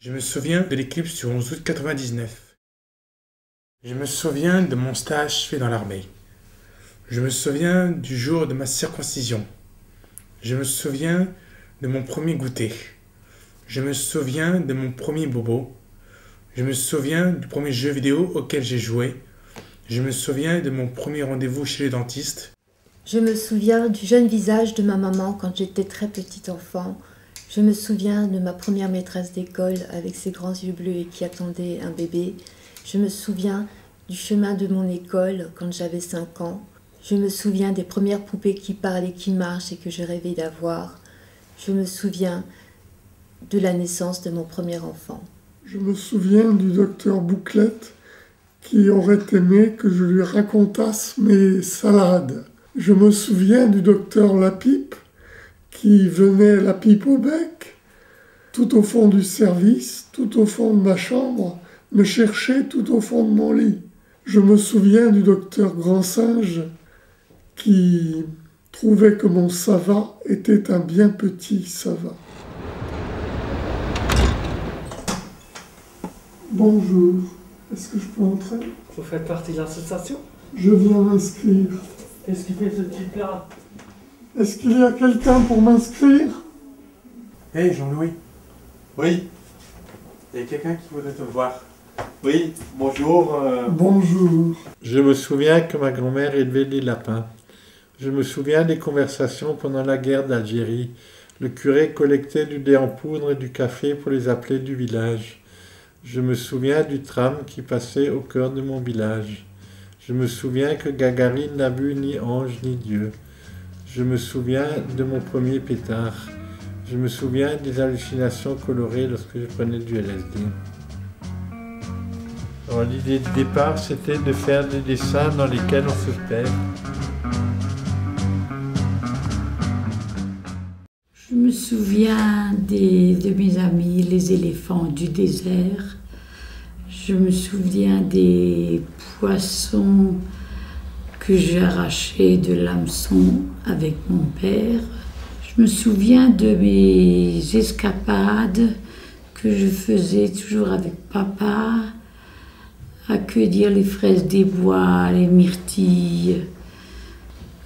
Je me souviens de l'éclipse du 11 août 99. Je me souviens de mon stage fait dans l'armée. Je me souviens du jour de ma circoncision. Je me souviens de mon premier goûter. Je me souviens de mon premier bobo. Je me souviens du premier jeu vidéo auquel j'ai joué. Je me souviens de mon premier rendez-vous chez le dentiste. Je me souviens du jeune visage de ma maman quand j'étais très petit enfant. Je me souviens de ma première maîtresse d'école avec ses grands yeux bleus et qui attendait un bébé. Je me souviens du chemin de mon école quand j'avais 5 ans. Je me souviens des premières poupées qui parlent et qui marchent et que je rêvais d'avoir. Je me souviens de la naissance de mon premier enfant. Je me souviens du docteur Bouclette qui aurait aimé que je lui racontasse mes salades. Je me souviens du docteur Lapipe qui venait la pipe au bec, tout au fond du service, tout au fond de ma chambre, me chercher tout au fond de mon lit. Je me souviens du docteur Grand-Singe qui trouvait que mon Sava était un bien petit Sava. Bonjour, est-ce que je peux entrer? Vous faites partie de l'association? Je viens m'inscrire. Qu'est-ce qui fait ce type-là? Est-ce qu'il y a quelqu'un pour m'inscrire? Hé Jean-Louis, Oui, il y a quelqu'un qui voudrait te voir. oui, bonjour. Bonjour. Je me souviens que ma grand-mère élevait des lapins. Je me souviens des conversations pendant la guerre d'Algérie. Le curé collectait du lait en poudre et du café pour les appelés du village. Je me souviens du tram qui passait au cœur de mon village. Je me souviens que Gagarine n'a vu ni ange ni Dieu. Je me souviens de mon premier pétard. Je me souviens des hallucinations colorées lorsque je prenais du LSD. Alors, l'idée de départ, c'était de faire des dessins dans lesquels on se perd. Je me souviens de mes amis, les éléphants du désert. Je me souviens des poissons que j'ai arrachés de l'hameçon avec mon père. Je me souviens de mes escapades que je faisais toujours avec papa, à cueillir les fraises des bois, les myrtilles.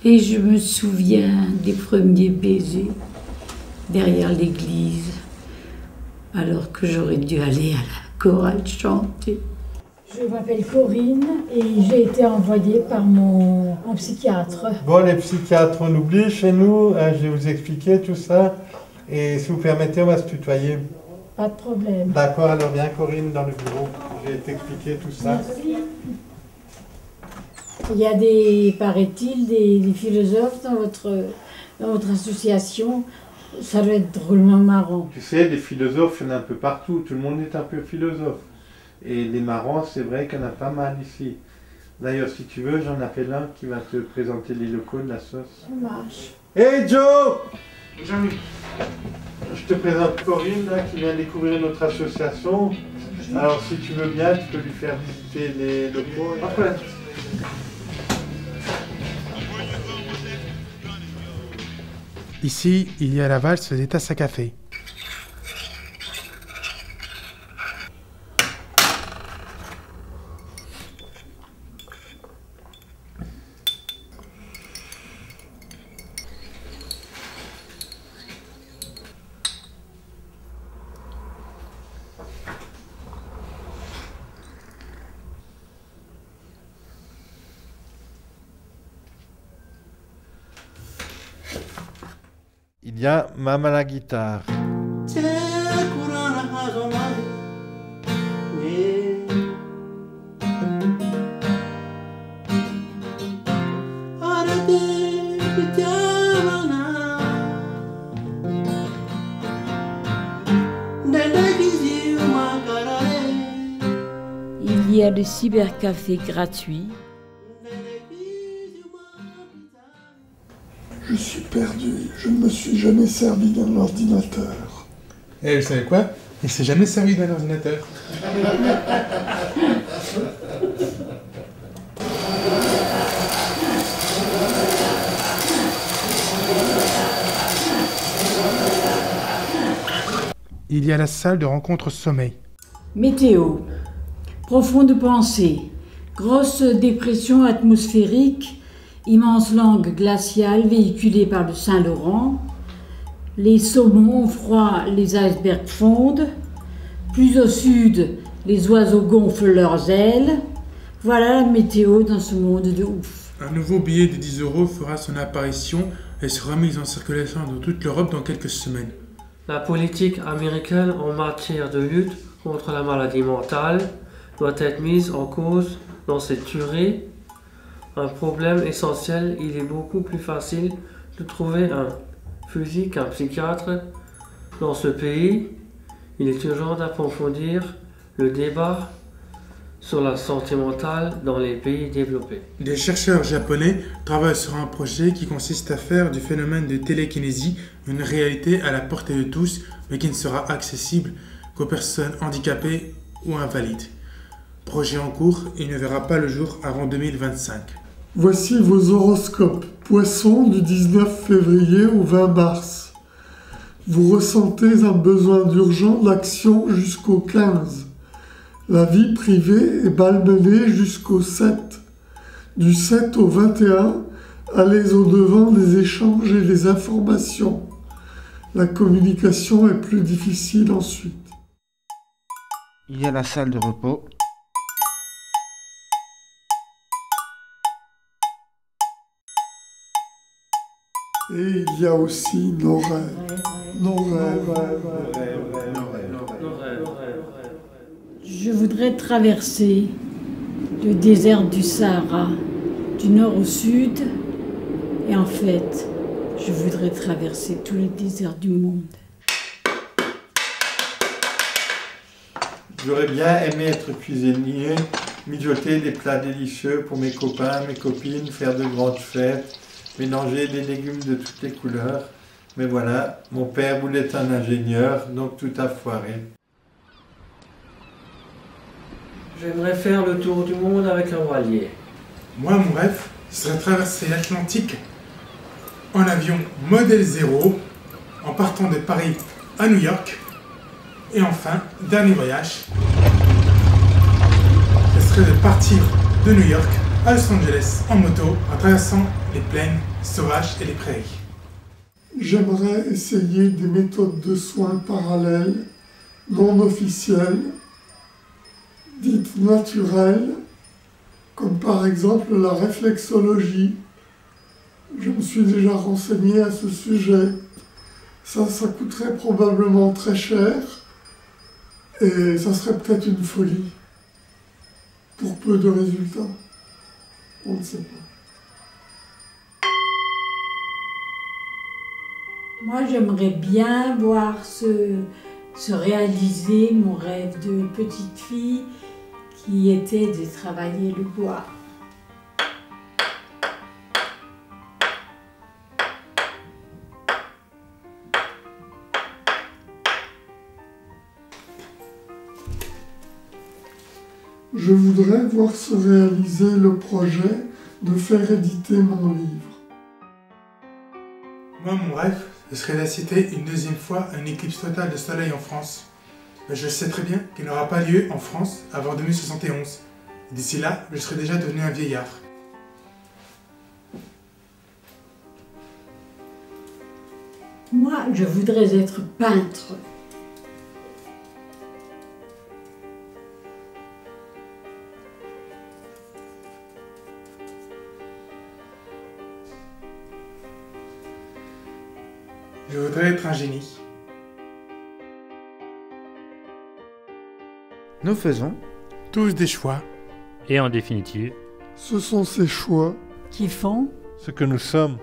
Et je me souviens des premiers baisers derrière l'église, alors que j'aurais dû aller à la chorale chanter. Je m'appelle Corinne et j'ai été envoyée par mon psychiatre. Bon, les psychiatres, on oublie chez nous, je vais vous expliquer tout ça. Et si vous permettez, on va se tutoyer. Pas de problème. D'accord, alors viens Corinne dans le bureau, je vais t'expliquer tout ça. Merci. Il y a des, paraît-il, des philosophes dans votre association. Ça doit être drôlement marrant. Tu sais, des philosophes, il y en a un peu partout, tout le monde est un peu philosophe. Et les marrants, c'est vrai qu'il y en a pas mal ici. D'ailleurs, si tu veux, j'en appelle un qui va te présenter les locaux de la sauce. Ça marche. Hey Joe! Jean-Louis, Je te présente Corinne, là, qui vient découvrir notre association. Alors, si tu veux bien, tu peux lui faire visiter les locaux. pas de problème. Ici, il y a la valse des tasses à café. Il y a Maman la guitare. Il y a le cybercafé gratuit. Je suis perdu, je ne me suis jamais servi d'un ordinateur. Et vous savez quoi? Il s'est jamais servi d'un ordinateur. Il y a la salle de rencontre sommeil. Météo. Profonde pensée. Grosse dépression atmosphérique. Immense langue glaciale véhiculée par le Saint-Laurent. Les saumons ont froid, les icebergs fondent. Plus au sud, les oiseaux gonflent leurs ailes. Voilà la météo dans ce monde de ouf. Un nouveau billet de 10 € fera son apparition et sera mis en circulation dans toute l'Europe dans quelques semaines. La politique américaine en matière de lutte contre la maladie mentale doit être mise en cause dans cette tuerie. Un problème essentiel, il est beaucoup plus facile de trouver un fusil qu'un psychiatre dans ce pays. Il est urgent d'approfondir le débat sur la santé mentale dans les pays développés. Des chercheurs japonais travaillent sur un projet qui consiste à faire du phénomène de télékinésie une réalité à la portée de tous, mais qui ne sera accessible qu'aux personnes handicapées ou invalides. Projet en cours, il ne verra pas le jour avant 2025. Voici vos horoscopes. Poisson du 19 février au 20 mars. Vous ressentez un besoin d'urgent d'action jusqu'au 15. La vie privée est malmenée jusqu'au 7. Du 7 au 21, allez au-devant des échanges et des informations. La communication est plus difficile ensuite. Il y a la salle de repos. Et il y a aussi nos rêves. Nos rêves. Je voudrais traverser le désert du Sahara, du nord au sud, et en fait, je voudrais traverser tous les déserts du monde. J'aurais bien aimé être cuisinier, mijoter des plats délicieux pour mes copains, mes copines, faire de grandes fêtes, mélanger des légumes de toutes les couleurs. Mais voilà, mon père voulait être un ingénieur, donc tout a foiré. J'aimerais faire le tour du monde avec un voilier. Moi, mon rêve, ce serait traverser l'Atlantique en avion modèle 0, en partant de Paris à New York. Et enfin, dernier voyage, ce serait de partir de New York à Los Angeles en moto, en traversant les plaines sauvages et les prairies. J'aimerais essayer des méthodes de soins parallèles, non officielles, dites naturelles, comme par exemple la réflexologie. Je me suis déjà renseigné à ce sujet. Ça coûterait probablement très cher et ça serait peut-être une folie pour peu de résultats. On ne sait pas. Moi, j'aimerais bien voir se réaliser mon rêve de petite fille qui était de travailler le bois. Je voudrais voir se réaliser le projet de faire éditer mon livre. Moi, mon rêve, ce serait d'assister une deuxième fois à une éclipse totale de soleil en France. Mais je sais très bien qu'elle n'aura pas lieu en France avant 2071. D'ici là, je serai déjà devenu un vieillard. Moi, je voudrais être peintre. Je voudrais être un génie. Nous faisons Tous des choix. Et en définitive, Ce sont ces choix Qui font Ce que nous sommes.